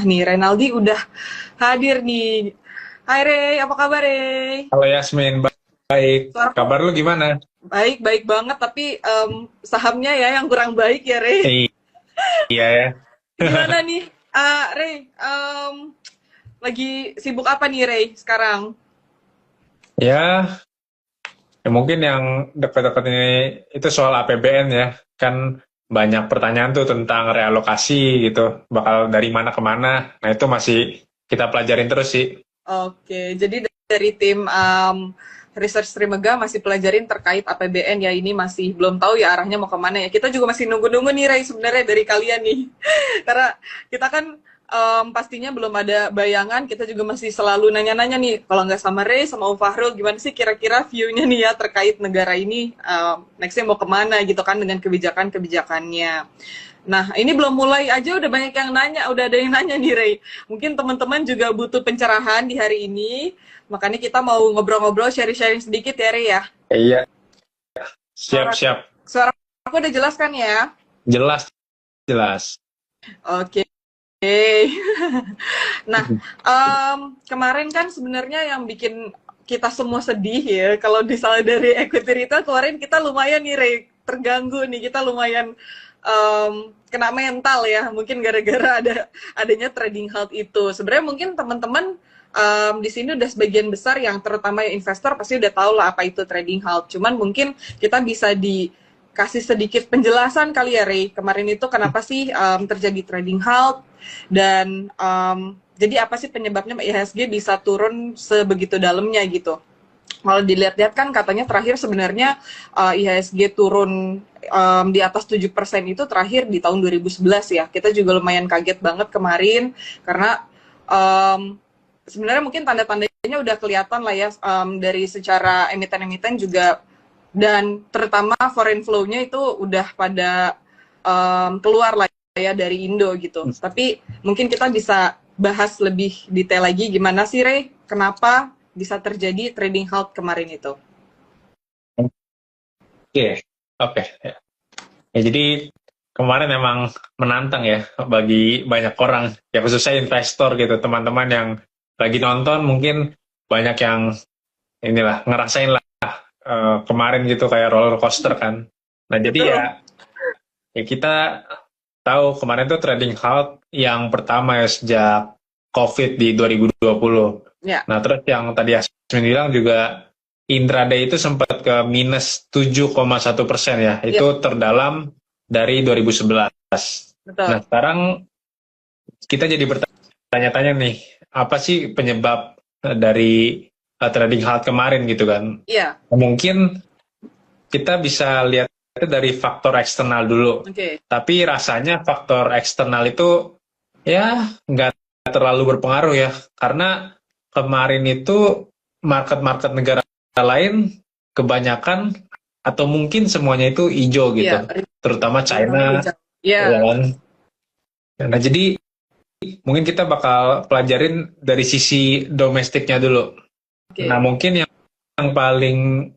nih, Renaldi udah hadir nih. Hai Rey, apa kabar Rey? Halo Yasmin, baik. Suaraku Kabar lu gimana? baik, baik banget, tapi sahamnya ya yang kurang baik ya Rey. Iya ya. Gimana nih, Rey? Lagi sibuk apa nih Rey sekarang? Ya, ya mungkin yang dekat-dekat ini itu soal APBN ya. Kan banyak pertanyaan tuh tentang realokasi gitu. Bakal dari mana ke mana. Nah itu masih kita pelajarin terus sih. Oke, jadi dari tim Research Trimega masih pelajarin terkait APBN ya, ini masih belum tahu ya arahnya mau kemana ya. Kita juga masih nunggu-nunggu nih Rey sebenarnya dari kalian nih. Karena kita kan pastinya belum ada bayangan, kita juga masih selalu nanya-nanya nih, kalau nggak sama Rey, sama Om Fahrul, gimana sih kira-kira view-nya nih ya terkait negara ini, next-nya mau kemana gitu kan dengan kebijakan-kebijakannya. Nah, ini belum mulai aja udah banyak yang nanya, udah ada yang nanya nih Rey. Mungkin teman-teman juga butuh pencerahan di hari ini, makanya kita mau ngobrol-ngobrol, sharing-sharing sedikit ya Rey ya. Iya, Suara, siap-siap. suara aku udah jelas kan ya? Jelas, jelas. Oke. Nah, kemarin kan sebenarnya yang bikin kita semua sedih ya, kalau misalnya dari equity retail kemarin kita lumayan nih Rey, terganggu nih, kita lumayan kena mental ya, mungkin gara-gara adanya trading halt itu. Sebenarnya mungkin teman-teman di sini udah sebagian besar yang terutama investor pasti udah tahu lah apa itu trading halt. Cuman mungkin kita bisa dikasih sedikit penjelasan kali ya Ray. Kemarin itu kenapa sih terjadi trading halt dan jadi apa sih penyebabnya IHSG bisa turun sebegitu dalamnya gitu. Kalau dilihat-lihat kan katanya terakhir sebenarnya IHSG turun di atas 7% itu terakhir di tahun 2011 ya. Kita juga lumayan kaget banget kemarin karena sebenarnya mungkin tanda-tandanya udah kelihatan lah ya, dari secara emiten-emiten juga, dan terutama foreign flow-nya itu udah pada keluar lah ya dari Indo gitu. Tapi mungkin kita bisa bahas lebih detail lagi gimana sih Rey, kenapa bisa terjadi trading halt kemarin itu. Oke, oke. Ya, jadi kemarin emang menantang ya bagi banyak orang, ya khususnya investor gitu, teman-teman yang lagi nonton mungkin banyak yang inilah ngerasain lah kemarin gitu kayak roller coaster kan. Nah jadi ya, Betul. ya kita tahu kemarin tuh trading halt yang pertama ya sejak COVID di 2020. Ya, Nah terus yang tadi Yasmin bilang juga intraday itu sempat ke minus 7,1% ya, ya, itu terdalam dari 2011. Nah betul. sekarang kita jadi bertanya-tanya nih, apa sih penyebab dari trading halt kemarin gitu kan? Iya, Mungkin kita bisa lihat itu dari faktor eksternal dulu. oke. Tapi rasanya faktor eksternal itu ya nggak terlalu berpengaruh ya. Karena kemarin itu market-market negara lain kebanyakan atau mungkin semuanya itu hijau Iya, gitu. Terutama China, Iya, ya kan? Nah, jadi mungkin kita bakal pelajarin dari sisi domestiknya dulu. Nah, oke. mungkin yang paling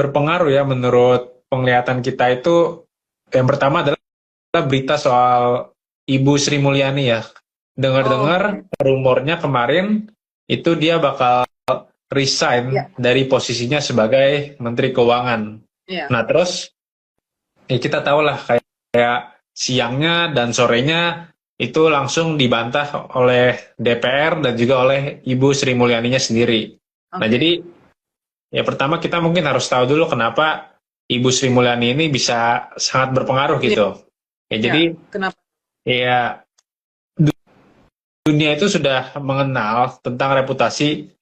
berpengaruh ya menurut penglihatan kita itu yang pertama adalah berita soal Ibu Sri Mulyani ya. Dengar-dengar Oke. rumornya kemarin itu dia bakal resign Iya, dari posisinya sebagai Menteri Keuangan. iya. Nah terus ya kita tahu lah kayak siangnya dan sorenya itu langsung dibantah oleh DPR dan juga oleh Ibu Sri Mulyaninya sendiri. Nah Oke. jadi ya pertama kita mungkin harus tahu dulu kenapa Ibu Sri Mulyani ini bisa sangat berpengaruh Iya, gitu. Ya iya. jadi Kenapa? ya dunia itu sudah mengenal tentang reputasi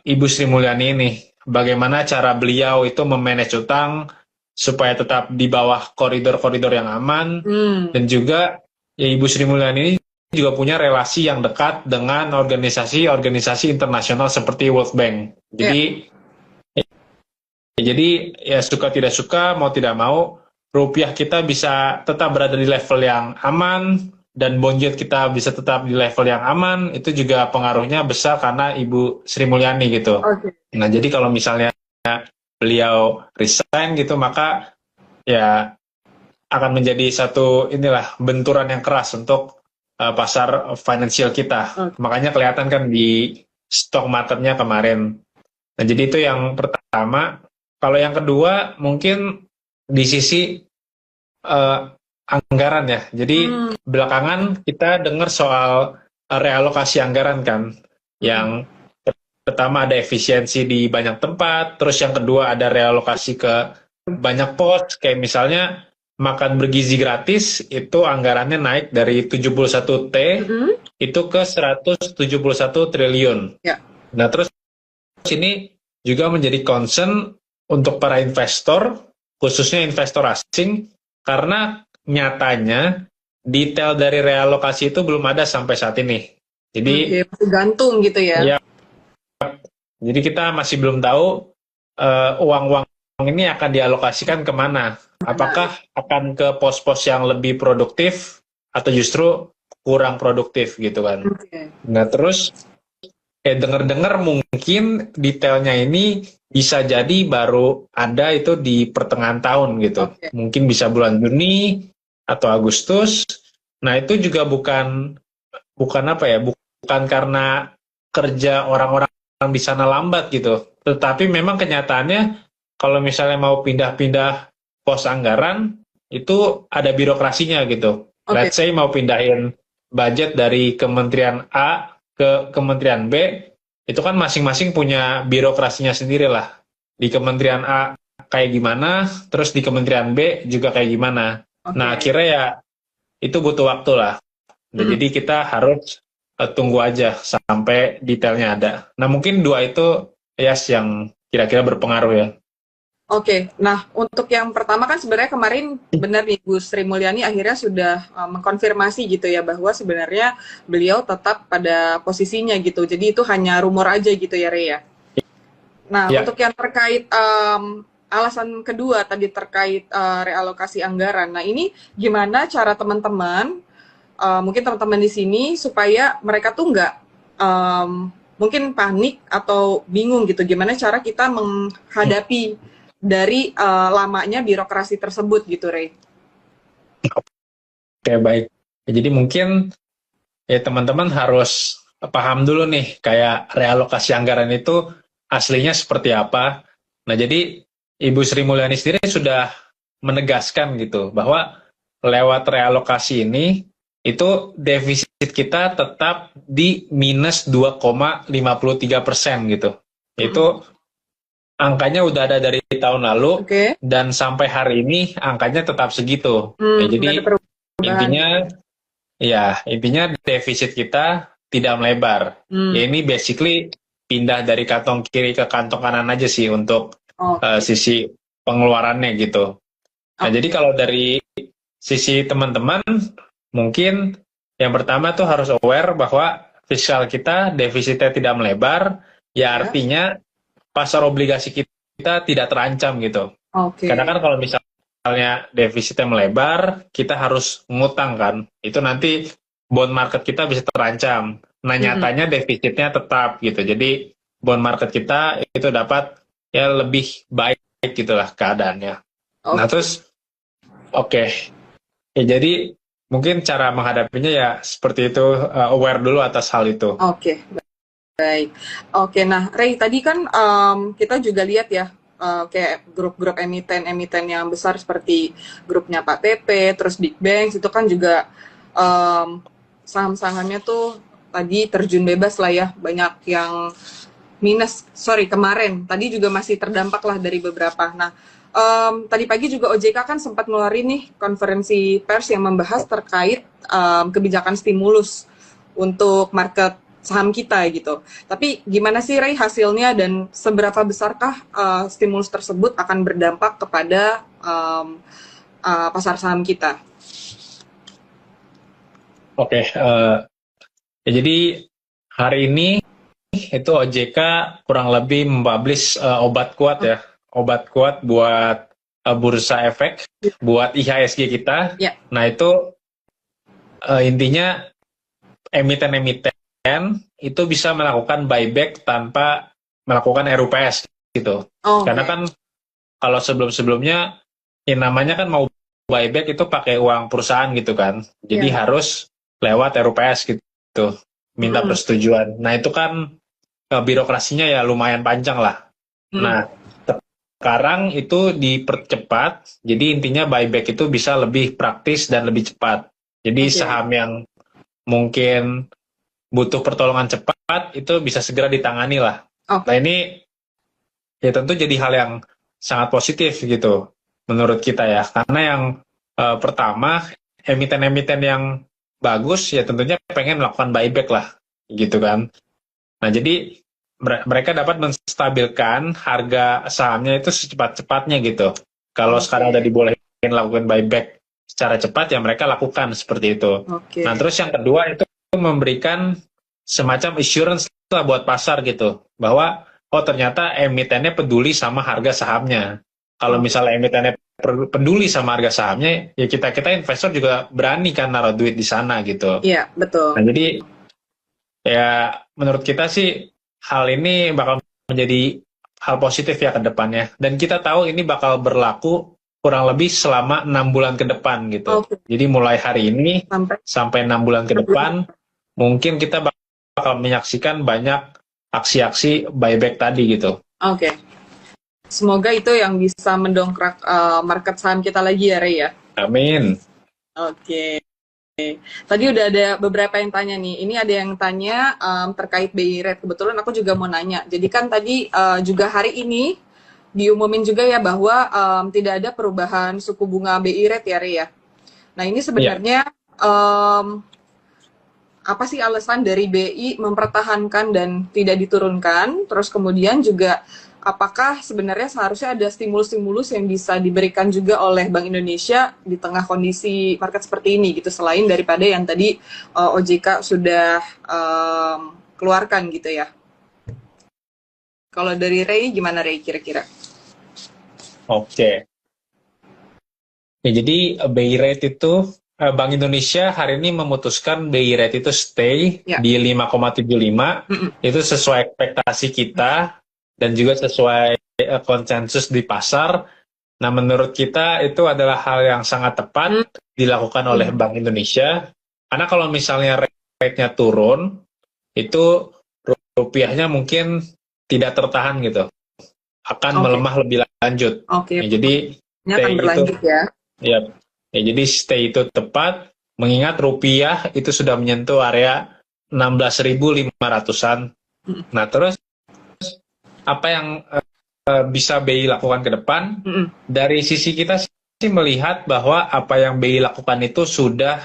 Ibu Sri Mulyani ini. Bagaimana cara beliau itu memanage utang supaya tetap di bawah koridor-koridor yang aman, Hmm, dan juga ya Ibu Sri Mulyani ini juga punya relasi yang dekat dengan organisasi-organisasi internasional seperti World Bank. iya. Jadi ya suka tidak suka, mau tidak mau, rupiah kita bisa tetap berada di level yang aman, dan bond yield kita bisa tetap di level yang aman, itu juga pengaruhnya besar karena Ibu Sri Mulyani gitu. Oke. Nah jadi kalau misalnya beliau resign gitu, maka ya akan menjadi satu inilah benturan yang keras untuk pasar finansial kita. Makanya kelihatan kan di stock marketnya kemarin. Nah, jadi itu yang pertama. Kalau yang kedua mungkin di sisi anggaran ya. Jadi belakangan kita dengar soal realokasi anggaran kan. Yang pertama ada efisiensi di banyak tempat, terus yang kedua ada realokasi ke banyak pos, kayak misalnya makan bergizi gratis itu anggarannya naik dari 71 T itu ke 171 triliun. Ya. Nah, terus ini juga menjadi concern untuk para investor, khususnya investor asing, karena nyatanya detail dari realokasi itu belum ada sampai saat ini. Jadi masih gantung gitu ya. Jadi kita masih belum tahu uang-uang ini akan dialokasikan kemana. Apakah akan ke pos-pos yang lebih produktif atau justru kurang produktif gitu kan. Nah terus dengar-dengar mungkin detailnya ini bisa jadi baru ada itu di pertengahan tahun gitu. Mungkin bisa bulan Juni atau Agustus. Nah itu juga bukan apa ya, bukan karena kerja orang-orang di sana lambat gitu. Tetapi memang kenyataannya kalau misalnya mau pindah-pindah pos anggaran itu ada birokrasinya gitu. Let's say mau pindahin budget dari kementerian A ke kementerian B, itu kan masing-masing punya birokrasinya sendiri lah. Di kementerian A kayak gimana, terus di kementerian B juga kayak gimana. Nah akhirnya ya itu butuh waktu lah. Nah, jadi kita harus tunggu aja sampai detailnya ada. Nah mungkin dua itu yang kira-kira berpengaruh ya. Nah untuk yang pertama kan sebenarnya kemarin benar nih Bu Sri Mulyani akhirnya sudah mengkonfirmasi gitu ya bahwa sebenarnya beliau tetap pada posisinya gitu. Jadi itu hanya rumor aja gitu ya Rey ya. Nah untuk yang terkait alasan kedua tadi terkait realokasi anggaran. Nah ini gimana cara teman-teman mungkin teman-teman di sini supaya mereka tuh nggak mungkin panik atau bingung gitu gimana cara kita menghadapi dari lamanya birokrasi tersebut gitu Rey. Baik. Jadi mungkin ya teman-teman harus paham dulu nih kayak realokasi anggaran itu aslinya seperti apa. Nah jadi Ibu Sri Mulyani sendiri sudah menegaskan gitu bahwa lewat realokasi ini itu defisit kita tetap di minus 2,53% gitu. Itu angkanya udah ada dari tahun lalu dan sampai hari ini angkanya tetap segitu. Jadi intinya defisit kita tidak melebar. Ya ini basically pindah dari kantong kiri ke kantong kanan aja sih untuk sisi pengeluarannya gitu. Nah jadi kalau dari sisi teman-teman mungkin yang pertama tuh harus aware bahwa fiskal kita defisitnya tidak melebar, ya artinya pasar obligasi kita tidak terancam gitu. Karena kan kalau misalnya defisitnya melebar, kita harus ngutang kan. Itu nanti bond market kita bisa terancam. Nah nyatanya defisitnya tetap gitu. Jadi bond market kita itu dapat ya lebih baik gitulah keadaannya. Nah terus ya jadi mungkin cara menghadapinya ya seperti itu, aware dulu atas hal itu. Baik. Nah Rey tadi kan kita juga lihat ya kayak grup-grup emiten yang besar seperti grupnya Pak PP, terus Big Bank itu kan juga saham-sahamnya tuh tadi terjun bebas lah ya, banyak yang kemarin tadi juga masih terdampak lah dari beberapa. Nah tadi pagi juga OJK kan sempat ngeluarin nih konferensi pers yang membahas terkait kebijakan stimulus untuk market saham kita gitu. Tapi gimana sih Rey hasilnya dan seberapa besarkah stimulus tersebut akan berdampak kepada pasar saham kita? Jadi hari ini itu OJK kurang lebih mempublish obat kuat ya. Obat kuat buat bursa efek, buat IHSG kita. Nah itu intinya emiten-emiten itu bisa melakukan buyback tanpa melakukan RUPS gitu. Karena kan kalau sebelum-sebelumnya yang namanya kan mau buyback itu pakai uang perusahaan gitu kan. Jadi harus lewat RUPS gitu, minta persetujuan. Nah itu kan birokrasinya ya lumayan panjang lah. Nah sekarang itu dipercepat, jadi intinya buyback itu bisa lebih praktis dan lebih cepat. Jadi saham yang mungkin butuh pertolongan cepat itu bisa segera ditangani lah. Nah ini ya tentu jadi hal yang sangat positif gitu menurut kita ya, karena yang pertama, emiten-emiten yang bagus ya tentunya pengen melakukan buyback lah gitu kan. Nah jadi mereka dapat menstabilkan harga sahamnya itu secepat-cepatnya gitu. Kalau sekarang udah dibolehin lakukan buyback secara cepat ya mereka lakukan seperti itu. Nah terus yang kedua itu memberikan semacam assurance lah buat pasar gitu, bahwa oh ternyata emitennya peduli sama harga sahamnya. Kalau misalnya emitennya peduli sama harga sahamnya, ya kita investor juga berani kan naruh duit di sana gitu. Iya, betul. Nah jadi ya menurut kita sih hal ini bakal menjadi hal positif ya ke depannya. Dan kita tahu ini bakal berlaku kurang lebih selama 6 bulan ke depan gitu. Jadi mulai hari ini sampai 6 bulan ke depan, mungkin kita bakal menyaksikan banyak aksi-aksi buyback tadi gitu. Semoga itu yang bisa mendongkrak market saham kita lagi ya, Ray ya. Amin. Tadi udah ada beberapa yang tanya nih. Ini ada yang tanya terkait BI rate. Kebetulan aku juga mau nanya. Jadi kan tadi juga hari ini diumumin juga ya bahwa tidak ada perubahan suku bunga BI rate ya, Ray ya. Nah ini sebenarnya apa sih alasan dari BI mempertahankan dan tidak diturunkan? Terus kemudian juga apakah sebenarnya seharusnya ada stimulus-stimulus yang bisa diberikan juga oleh Bank Indonesia di tengah kondisi market seperti ini gitu, selain daripada yang tadi OJK sudah keluarkan gitu ya. Kalau dari Ray, gimana Ray kira-kira? Ya, jadi BI rate itu Bank Indonesia hari ini memutuskan BI rate itu stay di 5,75. Itu sesuai ekspektasi kita dan juga sesuai konsensus di pasar. Nah, menurut kita itu adalah hal yang sangat tepat dilakukan oleh Bank Indonesia. Karena kalau misalnya rate-nya turun, itu rupiahnya mungkin tidak tertahan gitu. Akan melemah lebih lanjut. Ya, jadi akan berlanjut ya. Ya, jadi stay itu tepat, mengingat rupiah itu sudah menyentuh area 16.500-an. Nah, terus apa yang bisa BI lakukan ke depan? Dari sisi kita sih melihat bahwa apa yang BI lakukan itu sudah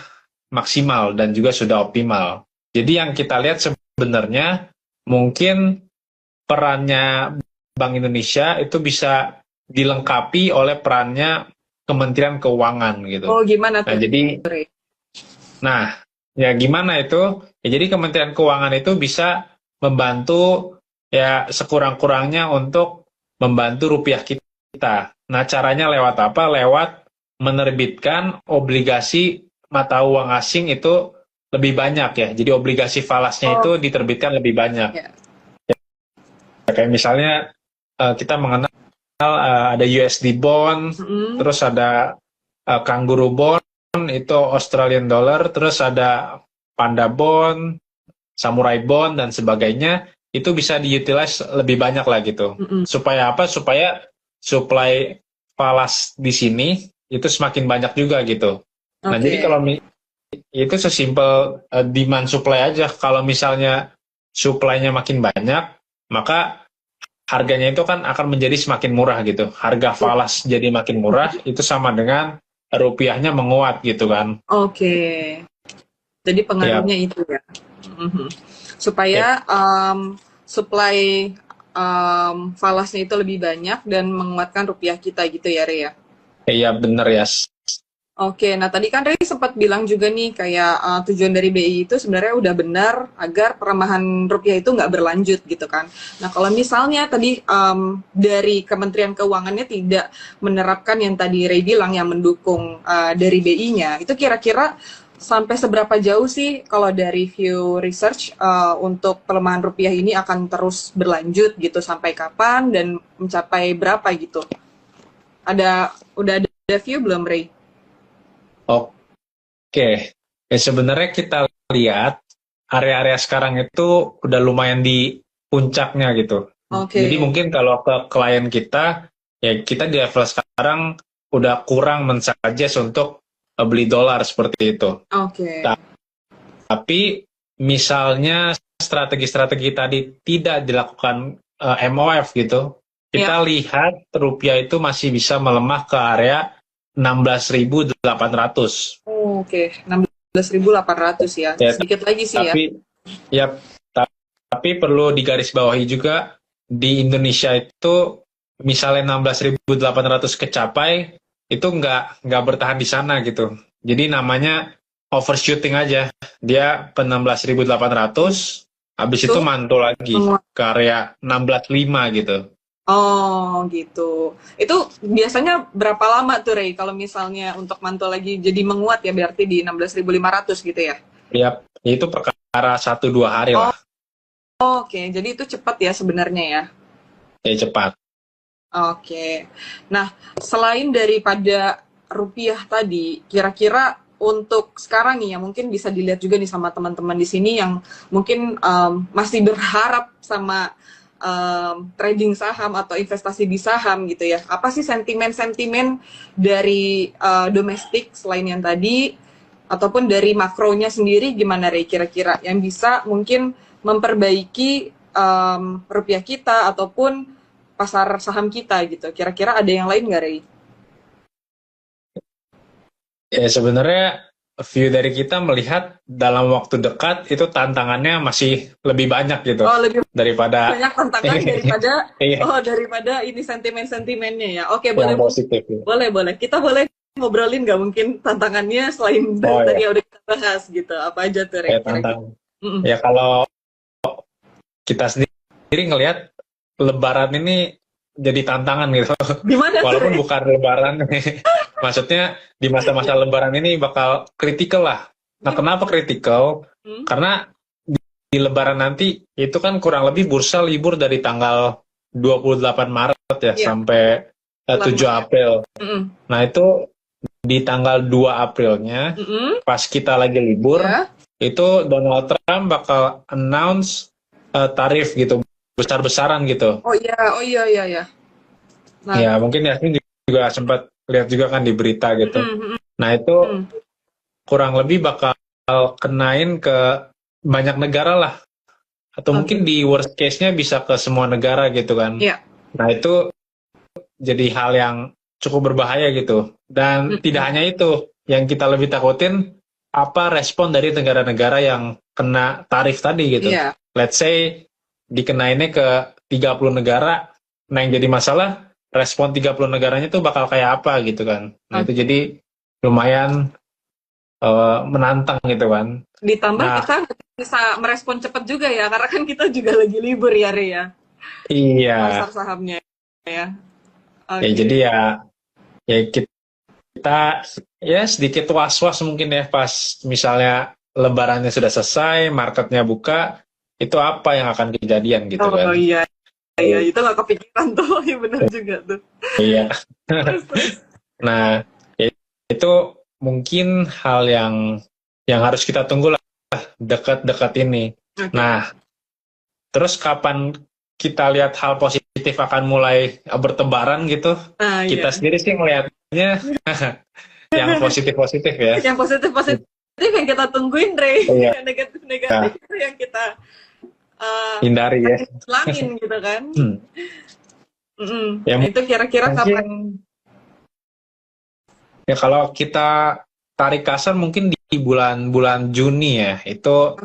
maksimal dan juga sudah optimal. Jadi yang kita lihat sebenarnya mungkin perannya Bank Indonesia itu bisa dilengkapi oleh perannya Kementerian Keuangan gitu. Gimana tuh? Nah, ya gimana itu? Ya, jadi Kementerian Keuangan itu bisa membantu ya sekurang-kurangnya untuk membantu rupiah kita. Nah, caranya lewat apa? Lewat menerbitkan obligasi mata uang asing itu lebih banyak ya. Jadi obligasi falasnya itu diterbitkan lebih banyak. Ya, kayak misalnya kita mengenal ada USD bond, terus ada kangaroo bond, itu Australian dollar, terus ada panda bond, samurai bond, dan sebagainya. Itu bisa diutilize lebih banyak lah gitu. Supaya apa? Supaya supply falas di sini itu semakin banyak juga gitu. Nah, jadi kalau itu sesimpel demand supply aja. Kalau misalnya supply-nya makin banyak, maka harganya itu kan akan menjadi semakin murah gitu. Harga falas jadi makin murah, itu sama dengan rupiahnya menguat gitu kan. Jadi pengaruhnya itu ya. Supaya supply falasnya itu lebih banyak dan menguatkan rupiah kita gitu ya, Ray ya? Iya, bener ya. Nah tadi kan Ray sempat bilang juga nih kayak tujuan dari BI itu sebenarnya udah benar agar pelemahan rupiah itu nggak berlanjut gitu kan. Nah kalau misalnya tadi dari Kementerian Keuangannya tidak menerapkan yang tadi Ray bilang yang mendukung dari BI-nya, itu kira-kira sampai seberapa jauh sih kalau dari view research untuk pelemahan rupiah ini akan terus berlanjut gitu, sampai kapan dan mencapai berapa gitu? Udah ada view belum, Ray? Ya sebenarnya kita lihat area-area sekarang itu udah lumayan di puncaknya gitu. Jadi Oke. mungkin kalau ke klien kita, ya kita di level sekarang udah kurang mensuggest untuk beli dolar seperti itu. Oke. Tapi misalnya strategi-strategi tadi tidak dilakukan MOF gitu, Ya. kita lihat rupiah itu masih bisa melemah ke area 16.800. Oke. 16.800 ya. Ya, Sedikit lagi sih ya. tapi ya tapi perlu digarisbawahi juga di Indonesia itu misalnya 16.800 kecapai itu nggak bertahan di sana gitu. Jadi namanya overshooting aja. Dia ke 16.800, habis itu Tuh. mantul lagi ke area 16.500 gitu. Oh gitu. Itu biasanya berapa lama tuh Ray kalau misalnya untuk mantul lagi jadi menguat ya berarti di 16.500 gitu ya? Ya, itu perkara 1-2 hari Oh, lah. oke. Jadi itu cepat ya sebenarnya ya. Ya cepat. Oke. Nah, selain daripada rupiah tadi, kira-kira untuk sekarang nih ya mungkin bisa dilihat juga nih sama teman-teman di sini yang mungkin masih berharap sama trading saham atau investasi di saham gitu ya. Apa sih sentimen-sentimen dari domestik selain yang tadi ataupun dari makronya sendiri gimana Ray kira-kira yang bisa mungkin memperbaiki rupiah kita ataupun pasar saham kita gitu. Kira-kira ada yang lain nggak, Ray? Ya sebenarnya view dari kita melihat dalam waktu dekat itu tantangannya masih lebih banyak gitu Oh, lebih daripada banyak tantangan daripada iya, daripada ini sentimen-sentimennya ya. Oke, yang boleh positif. Ya. boleh. Kita boleh ngobrolin nggak mungkin tantangannya selain dari Oh tadi ya, yang udah kita bahas gitu. Apa aja tuh, Ray? ya Kira-kira. tantangan. Ya kalau kita sendiri ngelihat Lebaran ini jadi tantangan gitu. Gimana tuh, Walaupun Ray? bukan Lebaran, maksudnya di masa-masa Lebaran ini bakal kritikal lah. Nah, kenapa kritikal? Hmm? Karena di Lebaran nanti itu kan kurang lebih bursa libur dari tanggal 28 Maret ya Iya, sampai 7 lama. April. Mm-mm. Nah, itu di tanggal 2 Aprilnya Mm-mm. pas kita lagi libur, Ya. itu Donald Trump bakal announce tarif gitu besar-besaran gitu. Oh iya ya. Nah, Ya, mungkin Yasmin juga sempat lihat juga kan di berita gitu. mm-mm. Nah, itu kurang lebih bakal kenain ke banyak negara lah. Atau mungkin di worst case-nya bisa ke semua negara gitu kan. Iya. Nah, itu jadi hal yang cukup berbahaya gitu. Dan tidak hanya itu, yang kita lebih takutin apa respon dari negara-negara yang kena tarif tadi gitu. Iya. Let's say dikenainnya ke 30 negara. Nah, yang jadi masalah respon 30 negaranya tuh bakal kayak apa gitu kan. Nah, itu jadi lumayan menantang gitu kan. Ditambah Nah, kita bisa merespon cepat juga ya, karena kan kita juga lagi libur ya, Ria. iya. Pasar sahamnya ya. Ya jadi ya kita ya sedikit was-was mungkin ya pas misalnya Lebarannya sudah selesai, marketnya buka, itu apa yang akan kejadian gitu kan. Oh iya, itu nggak kepikiran tuh, ya benar juga tuh. Iya. Nah, ya, itu mungkin hal yang harus kita tunggu lah dekat-dekat ini. Okay. Nah, terus kapan kita lihat hal positif akan mulai bertebaran gitu? Kita sendiri sih ngelihatnya yang positif-positif ya. Yang positif-positif yang kita tungguin, Ray. Yang negatif-negatif itu yang kita hindari ya. Hilangin gitu kan. Ya, itu kira-kira kapan? Ya kalau kita tarik kasar mungkin di bulan-bulan Juni ya, itu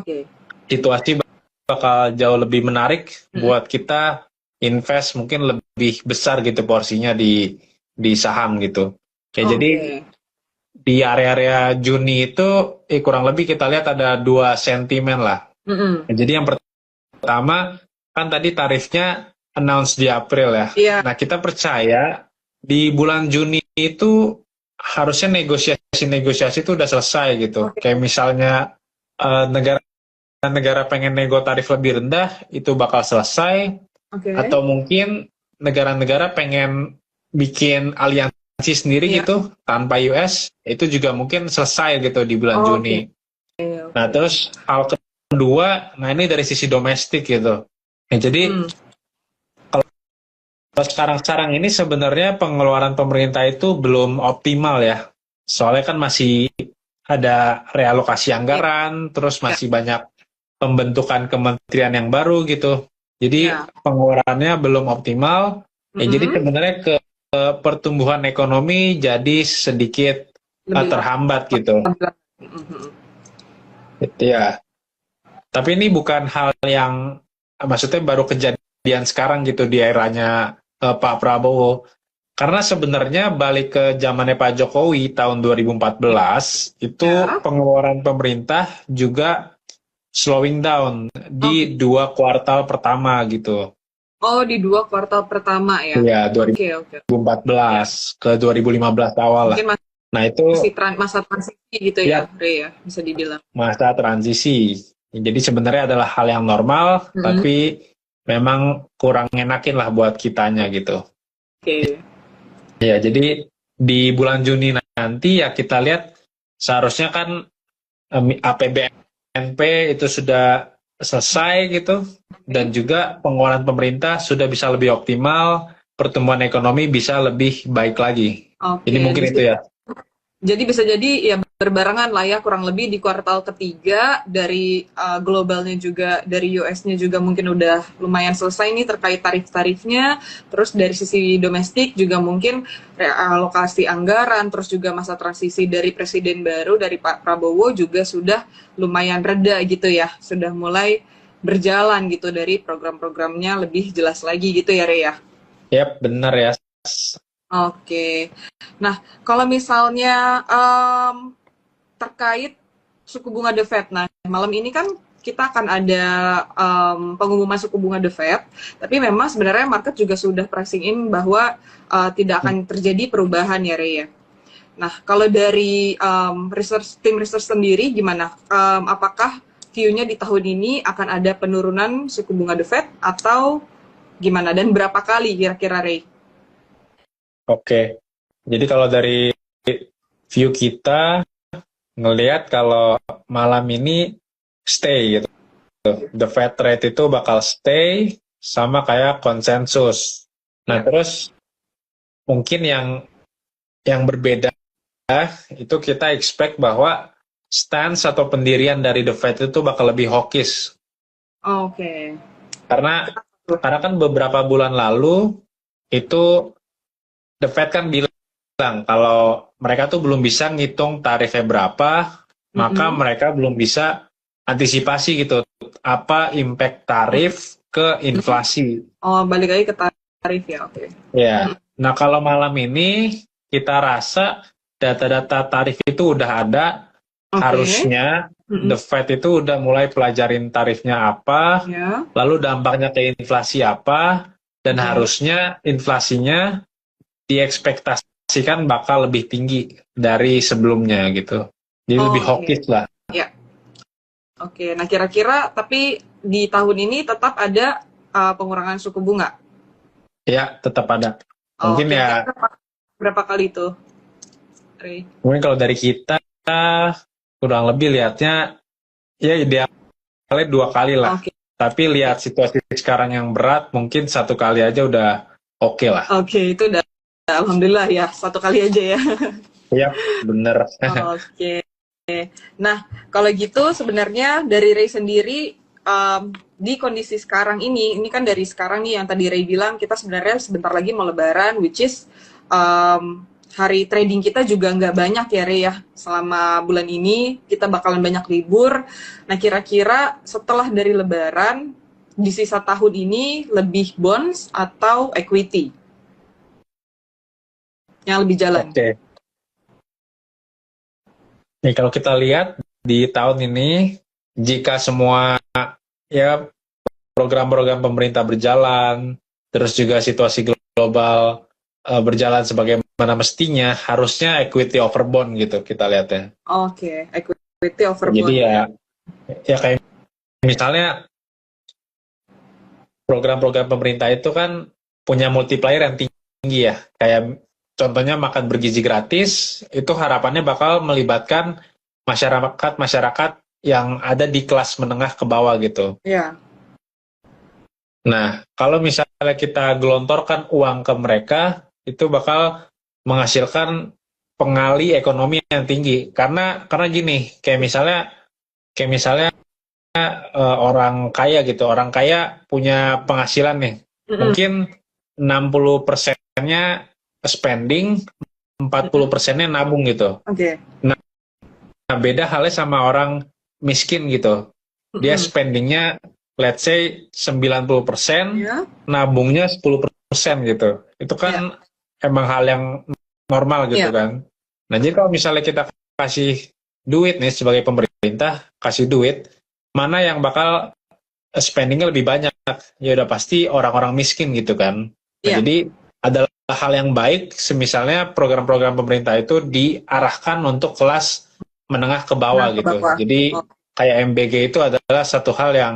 situasi bakal jauh lebih menarik buat kita invest mungkin lebih besar gitu porsinya di saham gitu. Jadi di area-area Juni itu kurang lebih kita lihat ada 2 sentimen lah. Jadi yang pertama kan tadi tarifnya announce di April ya. Nah kita percaya di bulan Juni itu harusnya negosiasi itu udah selesai gitu. Kayak misalnya negara pengen nego tarif lebih rendah itu bakal selesai. Atau mungkin negara-negara pengen bikin aliansi sendiri gitu tanpa US itu juga mungkin selesai gitu di bulan Juni. Nah, terus hal kedua, nah ini dari sisi domestik gitu. Ya, jadi kalau sekarang ini sebenarnya pengeluaran pemerintah itu belum optimal ya. Soalnya kan masih ada realokasi anggaran, terus masih banyak pembentukan kementerian yang baru gitu. Jadi pengeluarannya belum optimal. Ya, jadi sebenarnya ke pertumbuhan ekonomi jadi sedikit terhambat gitu. Gitu ya. Tapi ini bukan hal yang maksudnya baru kejadian sekarang gitu di eranya Pak Prabowo. Karena sebenarnya balik ke zamannya Pak Jokowi tahun 2014 itu pengeluaran pemerintah juga slowing down di 2 kuartal pertama gitu. Oh, di 2 kuartal pertama ya? Iya, 2014 ke 2015 awal lah. Nah itu masa transisi gitu ya, Re ya, bisa dibilang. Masa transisi. Jadi sebenarnya adalah hal yang normal, tapi memang kurang enakin lah buat kitanya gitu. Ya, jadi di bulan Juni nanti ya kita lihat seharusnya kan APBNP itu sudah selesai gitu, dan juga pengeluaran pemerintah sudah bisa lebih optimal, pertumbuhan ekonomi bisa lebih baik lagi. Jadi mungkin itu ya. Jadi bisa jadi ya berbarengan lah ya, kurang lebih di kuartal ketiga dari globalnya juga, dari US-nya juga mungkin udah lumayan selesai nih terkait tarif-tarifnya. Terus dari sisi domestik juga mungkin realokasi anggaran, terus juga masa transisi dari presiden baru, dari Pak Prabowo juga sudah lumayan reda gitu ya, sudah mulai berjalan gitu, dari program-programnya lebih jelas lagi gitu ya, Re ya? Yap, benar ya. Oke. Nah, kalau misalnya terkait suku bunga The Fed, nah malam ini kan kita akan ada pengumuman suku bunga The Fed, tapi memang sebenarnya market juga sudah pricing in bahwa tidak akan terjadi perubahan ya, Ray ya. Nah, kalau dari tim research sendiri gimana? Apakah view-nya di tahun ini akan ada penurunan suku bunga The Fed atau gimana? Dan berapa kali kira-kira, Ray? Oke, jadi kalau dari view kita ngelihat kalau malam ini stay gitu. The Fed rate itu bakal stay sama kayak konsensus. Nah, terus mungkin yang berbeda itu kita expect bahwa stance atau pendirian dari The Fed itu bakal lebih hawkish. Oke. Karena kan beberapa bulan lalu itu The Fed kan bilang kalau mereka tuh belum bisa ngitung tarifnya berapa, maka mereka belum bisa antisipasi gitu apa impact tarif ke inflasi. Oh, balik lagi ke tarif ya, oke. Ya, nah kalau malam ini kita rasa data-data tarif itu udah ada, harusnya The Fed itu udah mulai pelajarin tarifnya apa, lalu dampaknya ke inflasi apa, dan harusnya inflasinya diekspektasikan bakal lebih tinggi dari sebelumnya gitu. Jadi lebih hawkish lah. Ya. Oke, nah kira-kira tapi di tahun ini tetap ada pengurangan suku bunga? Ya, tetap ada. Mungkin ya. Berapa kali itu, Ray? Mungkin kalau dari kita kurang lebih lihatnya ya idealnya 2 kali lah. Tapi lihat situasi sekarang yang berat, mungkin 1 kali aja udah oke lah. Oke, itu udah alhamdulillah ya, 1 kali aja ya. Iya, bener. Oke. Nah, kalau gitu sebenarnya dari Ray sendiri di kondisi sekarang ini kan dari sekarang nih yang tadi Ray bilang kita sebenarnya sebentar lagi mau lebaran, which is hari trading kita juga nggak banyak ya, Ray ya. Selama bulan ini kita bakalan banyak libur. Nah, kira-kira setelah dari lebaran di sisa tahun ini lebih bonds atau equity yang lebih jalan? Oke. Nih kalau kita lihat di tahun ini, jika semua ya program-program pemerintah berjalan, terus juga situasi global berjalan sebagaimana mestinya, harusnya equity over bond gitu kita lihatnya. Oke, equity over bond. Jadi ya kayak misalnya program-program pemerintah itu kan punya multiplier yang tinggi ya, kayak contohnya makan bergizi gratis, itu harapannya bakal melibatkan masyarakat yang ada di kelas menengah ke bawah gitu. Iya. Nah, kalau misalnya kita gelontorkan uang ke mereka, itu bakal menghasilkan pengali ekonomi yang tinggi. Karena gini, kayak misalnya orang kaya gitu, orang kaya punya penghasilan nih, mungkin 60%-nya spending, 40%-nya nabung gitu. Oke. Nah, beda halnya sama orang miskin gitu. Dia spendingnya, let's say 90%, Iya. nabungnya 10% gitu. Itu kan emang hal yang normal gitu Iya. kan. Nah, jadi kalau misalnya kita kasih duit nih sebagai pemerintah, kasih duit, mana yang bakal spendingnya lebih banyak? Ya udah pasti orang-orang miskin gitu kan. Nah, Iya. jadi adalah hal yang baik semisalnya program-program pemerintah itu diarahkan untuk kelas menengah ke bawah Nah, ke gitu. bawah. Jadi Oh. kayak MBG itu adalah satu hal yang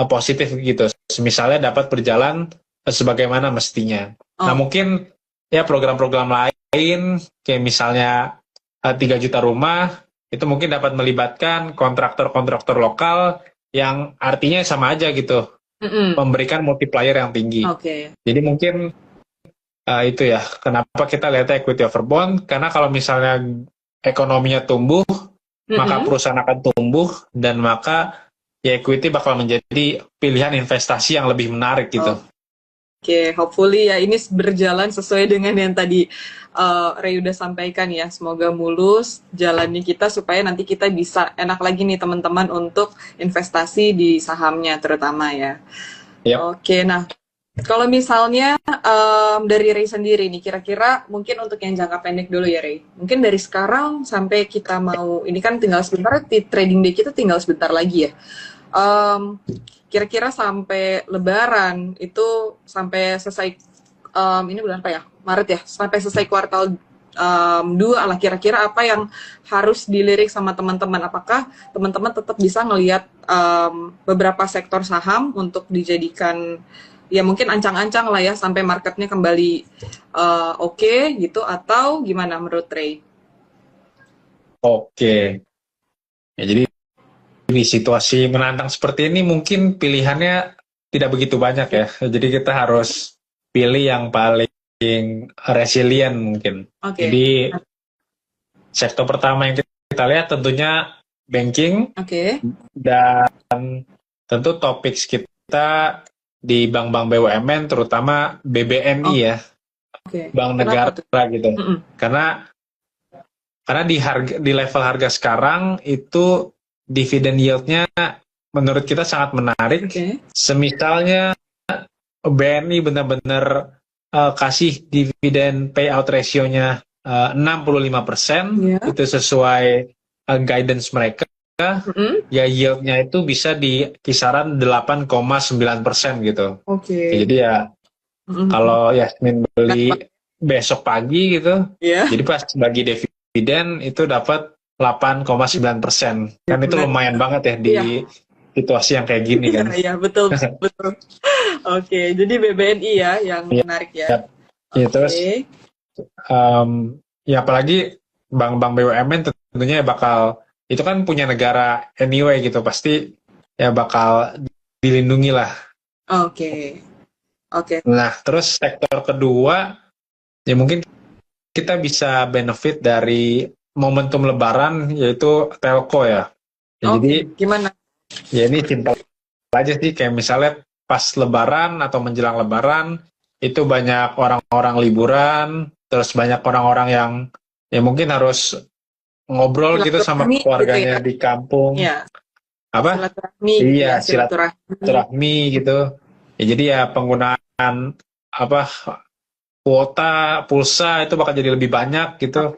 positif gitu. Misalnya dapat berjalan sebagaimana mestinya. Nah, Oh. mungkin ya program-program lain kayak misalnya 3 juta rumah itu mungkin dapat melibatkan kontraktor-kontraktor lokal yang artinya sama aja gitu, memberikan multiplier yang tinggi. Oke. Jadi mungkin itu ya, kenapa kita lihat equity over bond, karena kalau misalnya ekonominya tumbuh, maka perusahaan akan tumbuh, dan maka ya equity bakal menjadi pilihan investasi yang lebih menarik gitu. Oke, hopefully ya ini berjalan sesuai dengan yang tadi Ray udah sampaikan ya. Semoga mulus jalannya kita supaya nanti kita bisa enak lagi nih teman-teman untuk investasi di sahamnya terutama ya. Yep. Oke, nah kalau misalnya dari Ray sendiri nih, kira-kira mungkin untuk yang jangka pendek dulu ya Ray. Mungkin dari sekarang sampai kita mau, ini kan tinggal sebentar, trading day kita tinggal sebentar lagi ya. Kira-kira sampai Lebaran itu sampai selesai ini bulan apa ya? Maret ya. Sampai selesai kuartal 2 lah, kira-kira apa yang harus dilirik sama teman-teman? Apakah teman-teman tetap bisa ngelihat beberapa sektor saham untuk dijadikan ya mungkin ancang-ancang lah ya sampai marketnya kembali oke gitu, atau gimana menurut Ray? Oke. Ya, jadi di situasi menantang seperti ini mungkin pilihannya tidak begitu banyak ya. Jadi kita harus pilih yang paling resilient mungkin. Oke. Jadi sektor pertama yang kita lihat tentunya banking. Oke. Dan tentu topik kita di bank-bank BUMN terutama BBNI ya. Oke. Bank negara gitu. Karena di level harga sekarang itu dividen yield-nya menurut kita sangat menarik. Semisalnya BNI benar-benar kasih dividen payout ratio-nya 65%, itu sesuai guidance mereka, ya yield-nya itu bisa di kisaran 8,9% gitu. Jadi ya kalau Yasmin beli besok pagi gitu, jadi pas bagi dividen itu dapat 8,9%. Kan itu lumayan banget ya di situasi yang kayak gini kan. Iya, betul. Oke, jadi BBNI ya yang menarik ya. Terus ya apalagi bank-bank BUMN tentunya bakal, itu kan punya negara anyway gitu, pasti ya bakal dilindungi lah. Oke. Nah, terus sektor kedua ya mungkin kita bisa benefit dari momentum Lebaran, yaitu telco ya. Jadi gimana? Ya ini simpel aja sih, kayak misalnya pas Lebaran atau menjelang Lebaran itu banyak orang-orang liburan, terus banyak orang-orang yang ya mungkin harus ngobrol gitu sama keluarganya gitu ya, di kampung. Apa? Silaturahmi. Iya, silaturahmi gitu. Ya, jadi ya penggunaan kuota, pulsa itu bakal jadi lebih banyak gitu.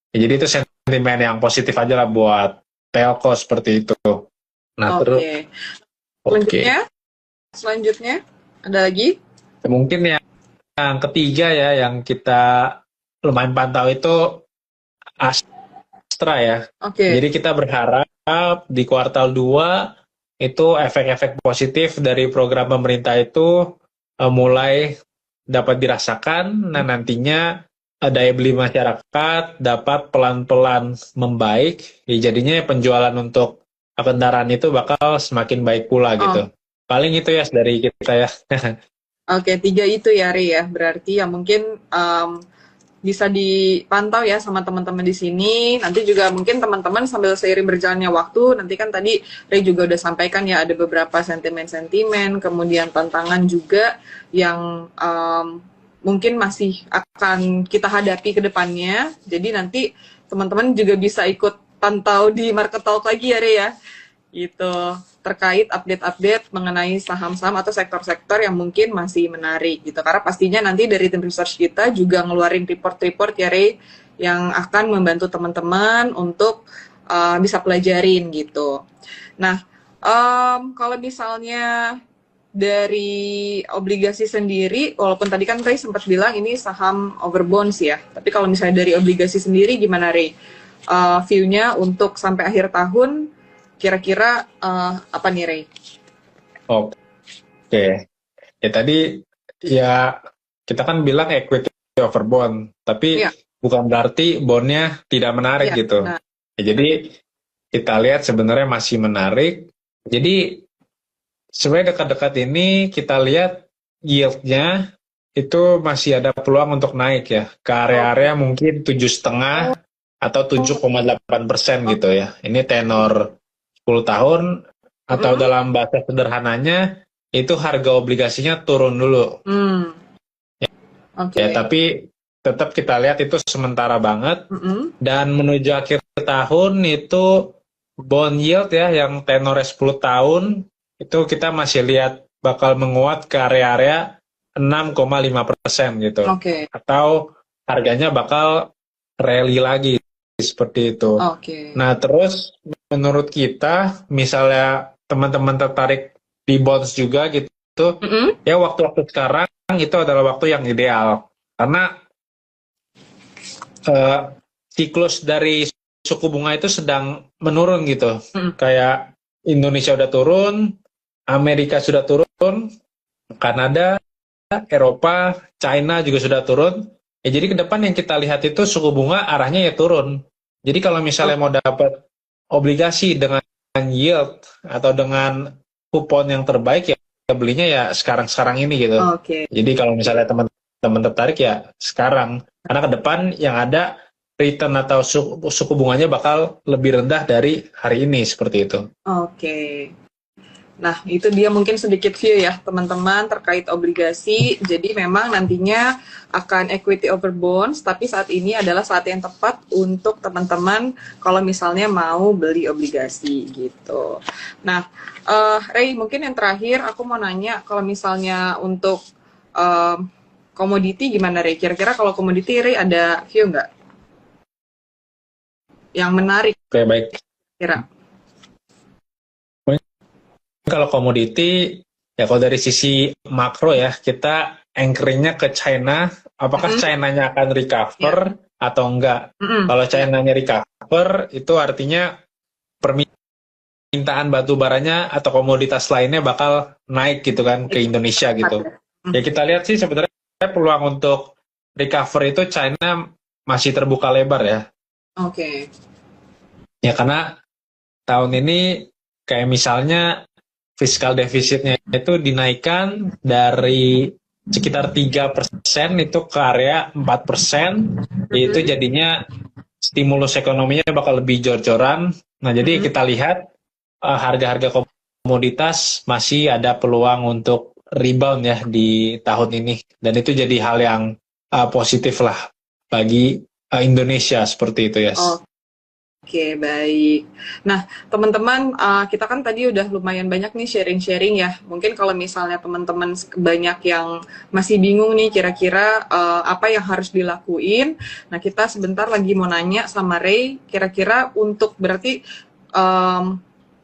Ya, jadi itu sentimen yang positif aja lah buat telco seperti itu. Nah, terus selanjutnya ada lagi? Mungkin yang ketiga ya, yang kita lumayan pantau itu Astra ya. Jadi kita berharap di kuartal 2 itu efek-efek positif dari program pemerintah itu mulai dapat dirasakan. Nah, nantinya daya beli masyarakat dapat pelan-pelan membaik. Ya, jadinya penjualan untuk kendaraan itu bakal semakin baik pula Oh, gitu. Paling itu ya dari kita ya. oke, 3 itu ya, Ri ya. Berarti ya mungkin bisa dipantau ya sama teman-teman di sini. Nanti juga mungkin teman-teman sambil seiring berjalannya waktu, nanti kan tadi Ray juga udah sampaikan ya ada beberapa sentimen-sentimen, kemudian tantangan juga yang mungkin masih akan kita hadapi ke depannya. Jadi nanti teman-teman juga bisa ikut pantau di Market Talk lagi ya, Ray ya. Gitu, terkait update-update mengenai saham-saham atau sektor-sektor yang mungkin masih menarik gitu. Karena pastinya nanti dari tim research kita juga ngeluarin report-report ya, Ray, yang akan membantu teman-teman untuk bisa pelajarin gitu. Nah, kalau misalnya dari obligasi sendiri, walaupun tadi kan Ray sempat bilang ini saham over bonds ya, tapi kalau misalnya dari obligasi sendiri gimana, Ray? View-nya untuk sampai akhir tahun kira-kira apa nih, Ray? Oke. Ya tadi ya kita kan bilang equity over bond, tapi Iya. bukan berarti bondnya tidak menarik Iya, gitu. nah, Ya, jadi kita lihat sebenarnya masih menarik. Jadi sebenarnya dekat-dekat ini kita lihat yield-nya itu masih ada peluang untuk naik ya ke area-area mungkin 7,5 atau 7,8% gitu ya. Ini tenor 10 tahun atau dalam bahasa sederhananya itu harga obligasinya turun dulu. Oke. Ya, tapi tetap kita lihat itu sementara banget. Dan menuju akhir tahun itu bond yield ya yang tenornya 10 tahun itu kita masih lihat bakal menguat ke area-area 6,5% gitu. Oke. Atau harganya bakal rally lagi seperti itu. Oke. Nah, terus menurut kita misalnya teman-teman tertarik di bonds juga gitu, ya waktu-waktu sekarang itu adalah waktu yang ideal karena siklus dari suku bunga itu sedang menurun gitu. Kayak Indonesia udah turun, Amerika sudah turun, Kanada, Eropa, China juga sudah turun. Ya, jadi ke depan yang kita lihat itu suku bunga arahnya ya turun. Jadi kalau misalnya mau dapat obligasi dengan yield atau dengan kupon yang terbaik ya belinya ya sekarang-sekarang ini gitu. Jadi kalau misalnya teman-teman tertarik ya sekarang. Karena ke depan yang ada return atau suku bunganya bakal lebih rendah dari hari ini seperti itu. Oke. Nah, itu dia mungkin sedikit view ya teman-teman terkait obligasi. Jadi memang nantinya akan equity over bonds, tapi saat ini adalah saat yang tepat untuk teman-teman kalau misalnya mau beli obligasi gitu. Nah, Ray, mungkin yang terakhir aku mau nanya kalau misalnya untuk komoditi gimana, Ray? Kira-kira kalau komoditi, Ray ada view nggak yang menarik? Oke, baik. Kira. Kalau komoditi, ya kalau dari sisi makro ya, kita anchoringnya ke China, apakah China-nya akan recover atau enggak? Kalau China-nya recover, itu artinya permintaan batu baranya atau komoditas lainnya bakal naik gitu kan ke Indonesia gitu. Ya kita lihat sih sebenarnya peluang untuk recover itu China masih terbuka lebar ya. Oke. Ya karena tahun ini kayak misalnya fiskal defisitnya itu dinaikkan dari sekitar 3% itu ke area 4%, itu jadinya stimulus ekonominya bakal lebih jor-joran. Nah, jadi kita lihat harga-harga komoditas masih ada peluang untuk rebound ya di tahun ini. Dan itu jadi hal yang positif lah bagi Indonesia seperti itu ya. Oke, baik. Nah, teman-teman, kita kan tadi udah lumayan banyak nih sharing-sharing ya. Mungkin kalau misalnya teman-teman banyak yang masih bingung nih kira-kira apa yang harus dilakuin. Nah, kita sebentar lagi mau nanya sama Ray, kira-kira untuk berarti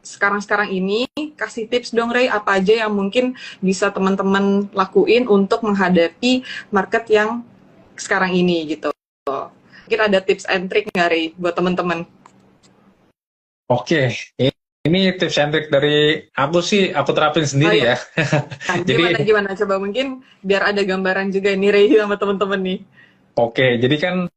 sekarang-sekarang ini, kasih tips dong Ray, apa aja yang mungkin bisa teman-teman lakuin untuk menghadapi market yang sekarang ini gitu. Mungkin ada tips and trick nggak Ray buat teman-teman? Oke, ini tips and trick dari aku sih, aku terapin sendiri ya. Nah, gimana? Coba mungkin biar ada gambaran juga ini Ray sama teman-teman nih. Oke, jadi kan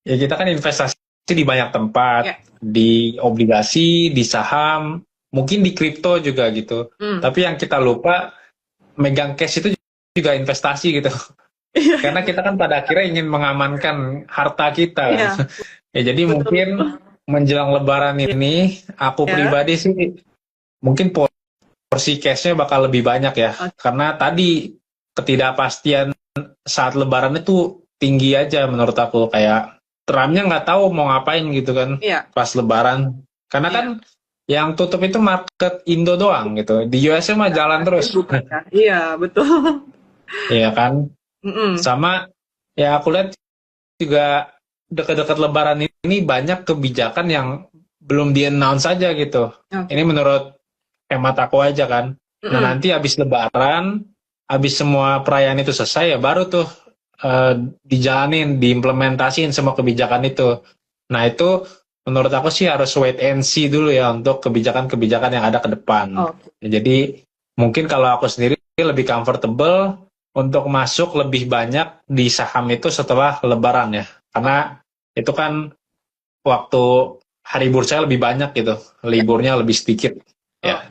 ya kita kan investasi di banyak tempat, Ya. di obligasi, di saham, mungkin di kripto juga gitu. Tapi yang kita lupa, megang cash itu juga investasi gitu. Karena kita kan pada akhirnya ingin mengamankan harta kita. Iya, Ya, jadi betul. mungkin menjelang Lebaran ini, aku Ya. pribadi sih mungkin porsi cashnya bakal lebih banyak ya. Oke. Karena tadi ketidakpastian saat Lebaran itu tinggi aja menurut aku. Kayak Trumpnya nggak tahu mau ngapain gitu kan Iya. pas Lebaran. Karena Iya. kan yang tutup itu market Indo doang gitu. Di US mah jalan terus. Bukan, ya. Iya, betul. Iya kan? Mm-mm. Sama ya aku lihat juga dekat-dekat Lebaran ini banyak kebijakan yang belum di-announce aja gitu. Oke. Ini menurut hemat aku aja kan. Nah, Mm-mm. nanti habis Lebaran, habis semua perayaan itu selesai ya baru tuh dijalanin, diimplementasiin semua kebijakan itu. Nah, itu menurut aku sih harus wait and see dulu ya untuk kebijakan-kebijakan yang ada ke depan. Oke. Jadi mungkin kalau aku sendiri lebih comfortable untuk masuk lebih banyak di saham itu setelah Lebaran ya. Karena itu kan waktu hari bursa lebih banyak gitu, liburnya lebih sedikit. Ya.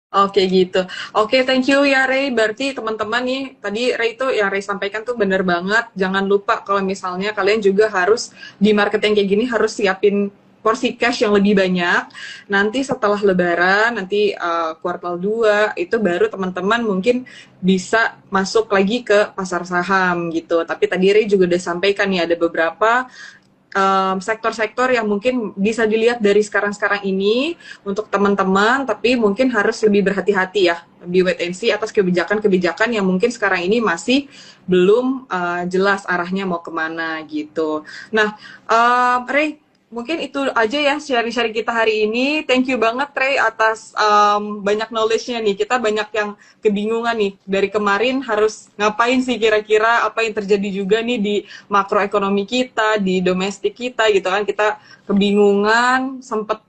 Oke gitu. Oke, thank you ya Ray. Berarti teman-teman nih, tadi Ray itu yang Ray sampaikan tuh bener banget. Jangan lupa kalau misalnya kalian juga harus di market yang kayak gini harus siapin porsi cash yang lebih banyak. Nanti setelah Lebaran, nanti kuartal 2 itu baru teman-teman mungkin bisa masuk lagi ke pasar saham gitu. Tapi tadi Ray juga udah sampaikan nih ada beberapa sektor-sektor yang mungkin bisa dilihat dari sekarang-sekarang ini untuk teman-teman, tapi mungkin harus lebih berhati-hati ya, lebih wait and see atas kebijakan-kebijakan yang mungkin sekarang ini masih belum jelas arahnya mau kemana gitu. Nah, Ray, mungkin itu aja ya sharing-sharing kita hari ini. Thank you banget Ray atas banyak knowledge-nya nih. Kita banyak yang kebingungan nih. Dari kemarin harus ngapain sih kira-kira, apa yang terjadi juga nih di makroekonomi kita, di domestik kita gitu kan. Kita kebingungan, sempet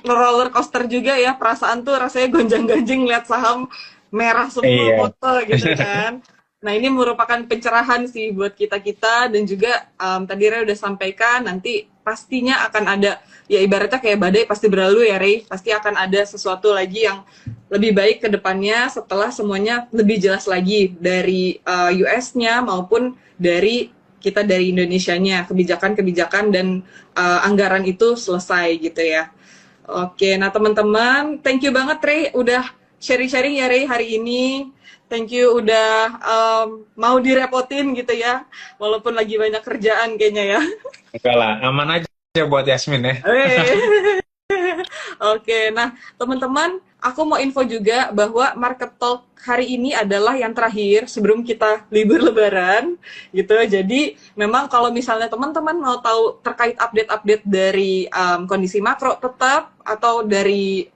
roller coaster juga ya. Perasaan tuh rasanya gonjang-ganjing lihat saham merah semua foto gitu kan. Nah, ini merupakan pencerahan sih buat kita-kita dan juga tadi Ray udah sampaikan nanti pastinya akan ada, ya ibaratnya kayak badai pasti berlalu ya Ray, pasti akan ada sesuatu lagi yang lebih baik ke depannya setelah semuanya lebih jelas lagi dari US-nya maupun dari kita dari Indonesia-nya, kebijakan-kebijakan dan anggaran itu selesai gitu ya. Oke, nah teman-teman, thank you banget Ray udah sharing-sharing ya Ray hari ini. Thank you udah mau direpotin gitu ya, walaupun lagi banyak kerjaan kayaknya ya. Enggak lah, aman aja buat Yasmin ya. Oke, nah teman-teman, aku mau info juga bahwa Market Talk hari ini adalah yang terakhir sebelum kita libur Lebaran, gitu. Jadi memang kalau misalnya teman-teman mau tahu terkait update-update dari kondisi makro tetap atau dari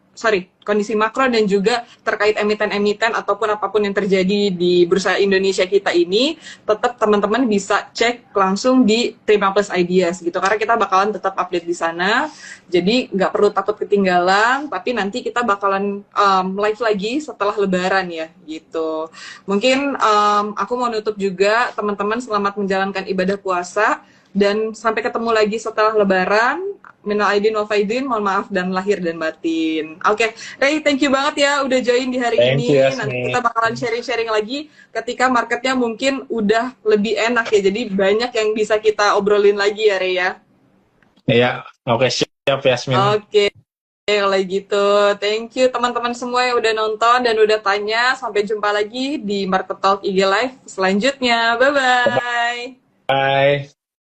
kondisi makro dan juga terkait emiten-emiten ataupun apapun yang terjadi di bursa Indonesia kita ini, tetap teman-teman bisa cek langsung di Prima Plus Ideas gitu, karena kita bakalan tetap update di sana. Jadi nggak perlu takut ketinggalan, tapi nanti kita bakalan live lagi setelah Lebaran ya gitu. Mungkin aku mau nutup juga, teman-teman selamat menjalankan ibadah puasa dan sampai ketemu lagi setelah Lebaran. Minal aidin wal faidin, mohon maaf dan lahir dan batin. Oke, Ray, thank you banget ya udah join di hari ini. Nanti kita bakalan sharing-sharing lagi ketika marketnya mungkin udah lebih enak ya. Jadi banyak yang bisa kita obrolin lagi ya, Ray ya. Iya, oke, siap Yasmin. Oke, kalau gitu, thank you teman-teman semua yang udah nonton dan udah tanya. Sampai jumpa lagi di Market Talk IG Live selanjutnya. Bye-bye. Bye.